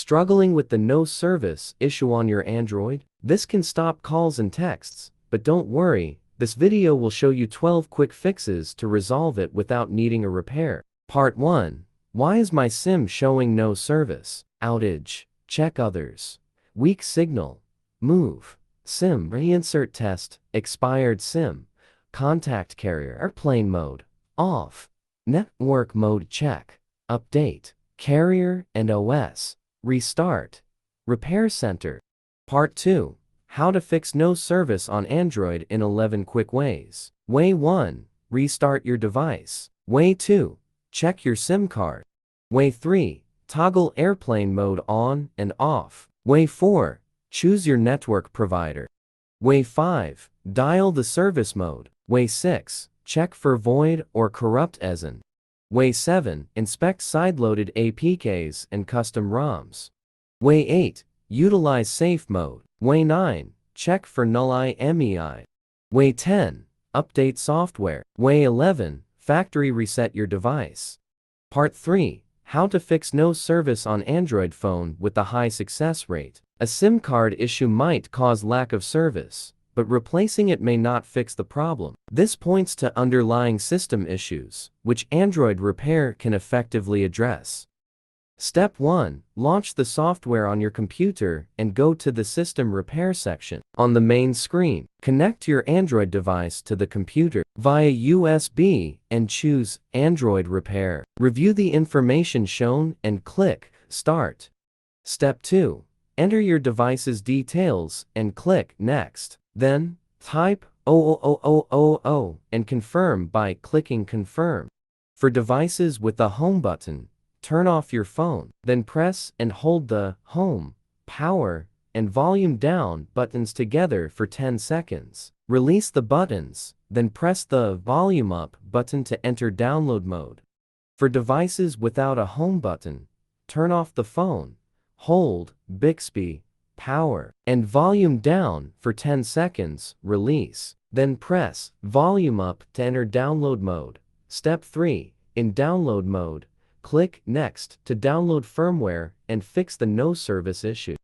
Struggling with the no service issue on your Android? This can stop calls and texts, but don't worry, this video will show you 12 quick fixes to resolve it without needing a repair. Part 1. Why is my SIM showing no service? Outage. Check others. Weak signal. Move. SIM reinsert test. Expired SIM. Contact carrier. Airplane mode. Off. Network mode check. Update. Carrier and OS. Restart. Repair center. Part 2. How to fix no service on Android in 11 quick ways. Way 1. Restart your device. Way 2. Check your SIM card. Way 3. Toggle airplane mode on and off. Way 4. Choose your network provider. Way 5. Dial the service mode. Way 6. Check for void or corrupt ESN. Way 7. Inspect sideloaded APKs and custom ROMs. Way 8. Utilize safe mode. Way 9. Check for null IMEI. Way 10. Update software. Way 11. Factory reset your device. Part 3. How to fix no service on Android phone with the high success rate. A SIM card issue might cause lack of service, but replacing it may not fix the problem. This points to underlying system issues, which Android Repair can effectively address. Step 1. Launch the software on your computer and go to the System Repair section. On the main screen, connect your Android device to the computer via USB and choose Android Repair. Review the information shown and click Start. Step 2. Enter your device's details and click Next. Then, type 00000 and confirm by clicking Confirm. For devices with the Home button, turn off your phone, then press and hold the Home, Power, and Volume Down buttons together for 10 seconds. Release the buttons, then press the Volume Up button to enter download mode. For devices without a Home button, turn off the phone, hold Bixby, Power, and Volume Down for 10 seconds, release. Then press Volume Up to enter download mode. Step 3. In download mode, click Next to download firmware and fix the no service issue.